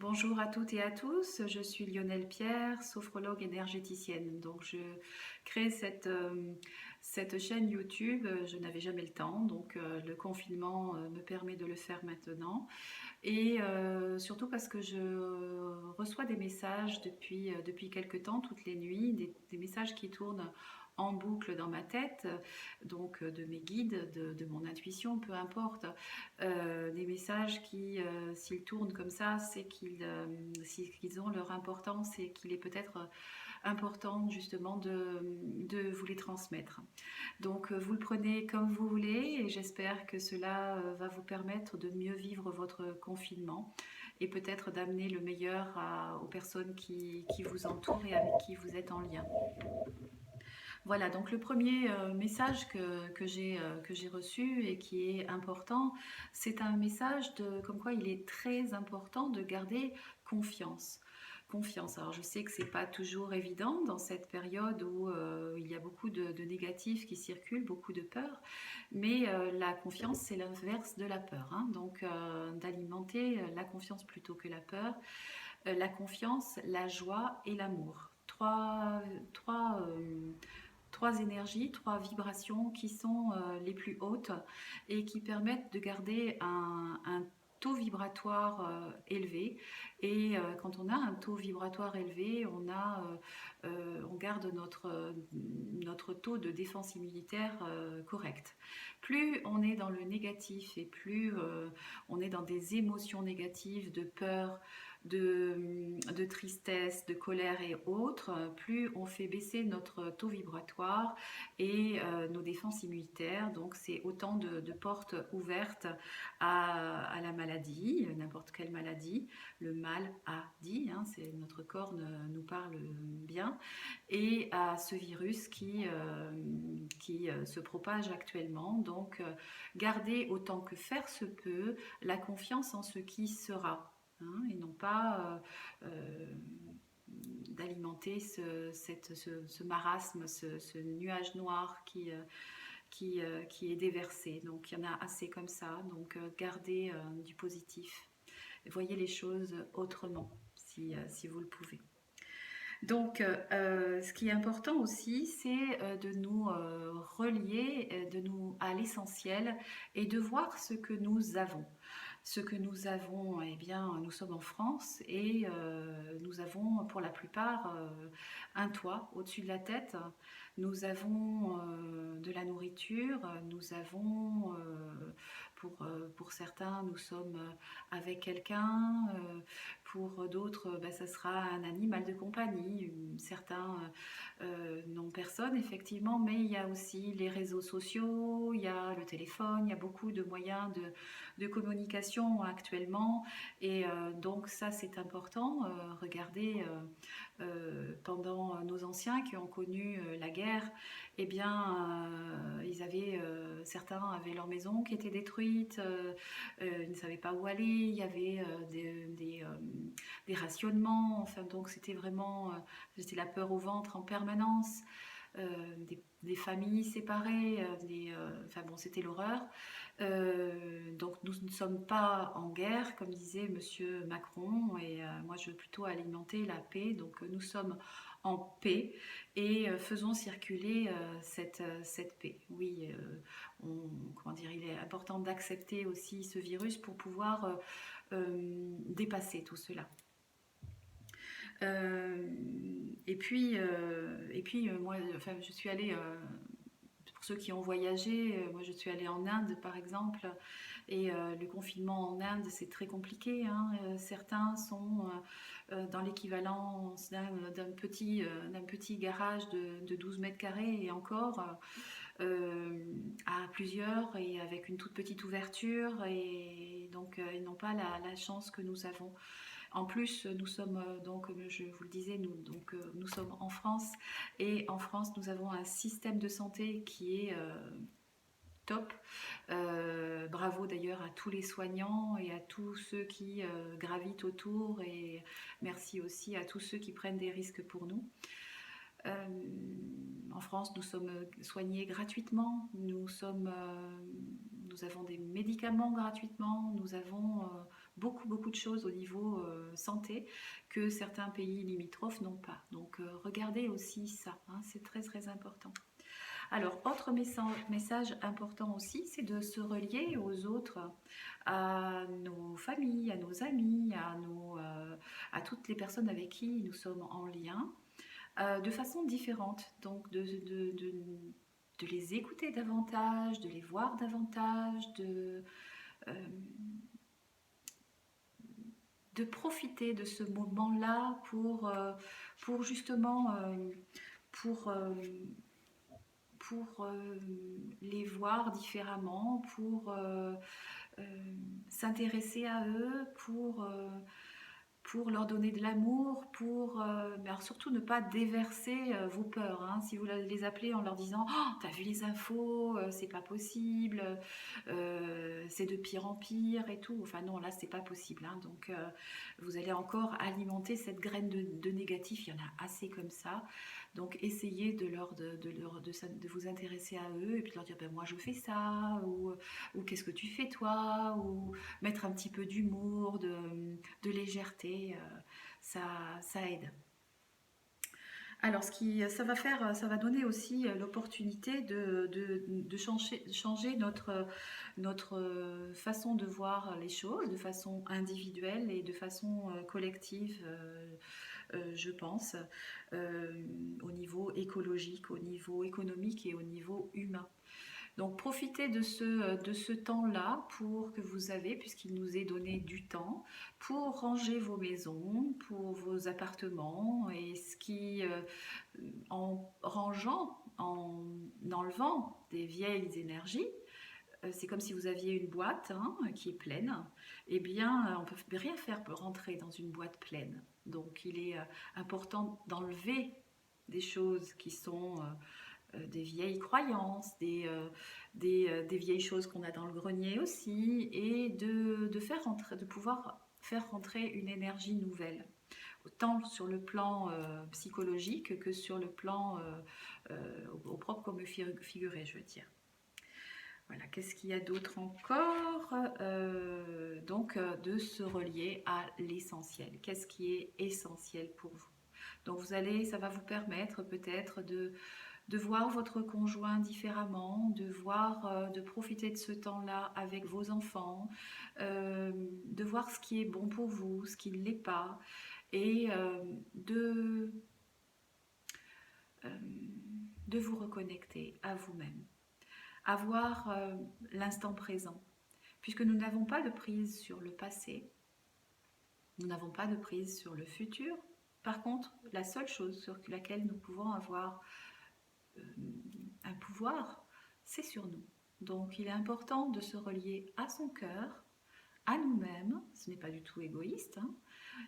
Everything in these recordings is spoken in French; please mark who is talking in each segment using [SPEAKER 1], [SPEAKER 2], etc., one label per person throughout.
[SPEAKER 1] Bonjour à toutes et à tous, je suis Lionel Pierre, sophrologue énergéticienne. Donc je crée cette chaîne YouTube, je n'avais jamais le temps, donc le confinement me permet de le faire maintenant. Et surtout parce que je reçois des messages depuis quelque temps, toutes les nuits, des messages qui tournent en boucle dans ma tête, donc de mes guides, de mon intuition, peu importe. Des messages qui, s'ils tournent comme ça, c'est qu'ils ont leur importance et qu'il est peut-être important justement de vous les transmettre. Donc vous le prenez comme vous voulez et j'espère que cela va vous permettre de mieux vivre votre confinement et peut-être d'amener le meilleur aux personnes qui vous entourent et avec qui vous êtes en lien. Voilà, donc le premier message que j'ai reçu et qui est important, c'est un message comme quoi il est très important de garder confiance. Confiance. Alors je sais que c'est pas toujours évident dans cette période où il y a beaucoup de négatifs qui circulent, beaucoup de peur, mais la confiance c'est l'inverse de la peur, hein. Donc d'alimenter la confiance plutôt que la peur, la confiance, la joie et l'amour. Trois, trois énergies, trois vibrations qui sont les plus hautes et qui permettent de garder un taux vibratoire élevé. Et quand on a un taux vibratoire élevé, on garde notre taux de défense immunitaire correct. Plus on est dans le négatif et plus on est dans des émotions négatives, de peur, de tristesse, de colère et autres, plus on fait baisser notre taux vibratoire et nos défenses immunitaires. Donc c'est autant de portes ouvertes à la maladie, n'importe quelle maladie. Le mal a dit, hein, c'est notre corps nous parle bien, et à ce virus qui se propage actuellement. Donc garder autant que faire se peut la confiance en ce qui sera, hein, et non pas d'alimenter ce marasme, ce nuage noir qui est déversé. Donc il y en a assez comme ça, donc gardez du positif. Voyez les choses autrement si vous le pouvez. Donc, ce qui est important aussi, c'est de nous relier à l'essentiel et de voir ce que nous avons. Ce que nous avons, eh bien, nous sommes en France et nous avons pour la plupart un toit au-dessus de la tête. Nous avons de la nourriture, nous avons, pour certains, nous sommes avec quelqu'un, pour d'autres, ça sera un animal de compagnie. Certains n'ont personne, effectivement, mais il y a aussi les réseaux sociaux, il y a le téléphone, il y a beaucoup de moyens de communication actuellement. Et donc ça, c'est important. Regardez, pendant nos anciens qui ont connu la guerre, eh bien, certains avaient leur maison qui était détruite, ils ne savaient pas où aller, il y avait des rationnements, enfin donc c'était la peur au ventre en permanence, des familles séparées, enfin bon, c'était l'horreur. Donc nous ne sommes pas en guerre, comme disait Monsieur Macron, et moi je veux plutôt alimenter la paix. Donc nous sommes en paix et faisons circuler cette paix. Oui, comment dire, il est important d'accepter aussi ce virus pour pouvoir dépasser tout cela. Moi, enfin, je suis allée, pour ceux qui ont voyagé, moi je suis allée en Inde par exemple, et le confinement en Inde c'est très compliqué, hein. Certains sont dans l'équivalence d'un petit garage de 12 mètres carrés et encore à plusieurs et avec une toute petite ouverture, et donc ils n'ont pas la chance que nous avons. En plus, nous sommes, donc, comme je vous le disais, nous sommes en France, et en France, nous avons un système de santé qui est top. Bravo d'ailleurs à tous les soignants et à tous ceux qui gravitent autour, et merci aussi à tous ceux qui prennent des risques pour nous. En France, nous sommes soignés gratuitement, nous avons des médicaments gratuitement, nous avons beaucoup de choses au niveau santé que certains pays limitrophes n'ont pas. Donc regardez aussi ça, hein, c'est très important. Alors, autre message important aussi, c'est de se relier aux autres, à nos familles, à nos amis, à toutes les personnes avec qui nous sommes en lien, de façon différente. Donc, de les écouter davantage, de les voir davantage, euh, de profiter de ce moment-là pour justement pour les voir différemment, pour s'intéresser à eux, pour leur donner de l'amour, mais alors surtout ne pas déverser vos peurs. Hein. Si vous les appelez en leur disant oh, t'as vu les infos, c'est pas possible, c'est de pire en pire et tout. Enfin non, là c'est pas possible. Hein. Donc vous allez encore alimenter cette graine de négatif. Il y en a assez comme ça. Donc essayez de vous intéresser à eux et puis de leur dire ben, moi je fais ça, ou qu'est-ce que tu fais toi, ou mettre un petit peu d'humour, de légèreté, ça aide. Alors, ça va donner aussi l'opportunité de changer notre façon de voir les choses, de façon individuelle et de façon collective, je pense, au niveau écologique, au niveau économique et au niveau humain. Donc profitez de ce temps-là pour que vous avez, puisqu'il nous est donné du temps, pour ranger vos maisons, pour vos appartements, et en rangeant, en enlevant des vieilles énergies, c'est comme si vous aviez une boîte hein, qui est pleine, eh bien on ne peut rien faire pour rentrer dans une boîte pleine. Donc il est important d'enlever des choses qui sont des vieilles croyances, des vieilles choses qu'on a dans le grenier aussi, et de pouvoir faire rentrer une énergie nouvelle, tant sur le plan psychologique que sur le plan au propre comme figuré, je veux dire. Voilà, qu'est-ce qu'il y a d'autre encore donc, de se relier à l'essentiel. Qu'est-ce qui est essentiel pour vous? Donc, ça va vous permettre peut-être de voir votre conjoint différemment, de profiter de ce temps-là avec vos enfants, de voir ce qui est bon pour vous, ce qui ne l'est pas, et de vous reconnecter à vous-même, avoir l'instant présent, puisque nous n'avons pas de prise sur le passé, nous n'avons pas de prise sur le futur. Par contre, la seule chose sur laquelle nous pouvons avoir un pouvoir, c'est sur nous. Donc il est important de se relier à son cœur, à nous-mêmes, ce n'est pas du tout égoïste, hein,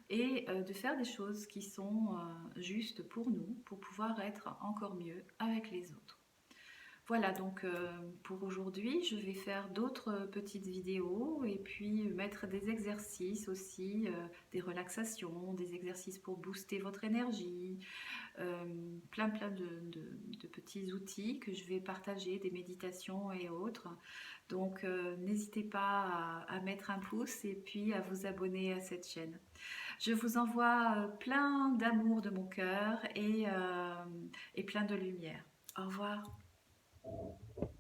[SPEAKER 1] et de faire des choses qui sont justes pour nous, pour pouvoir être encore mieux avec les autres. Voilà, donc pour aujourd'hui, je vais faire d'autres petites vidéos et puis mettre des exercices aussi, des relaxations, des exercices pour booster votre énergie, plein de petits outils que je vais partager, des méditations et autres. Donc n'hésitez pas à mettre un pouce et puis à vous abonner à cette chaîne. Je vous envoie plein d'amour de mon cœur et plein de lumière. Au revoir.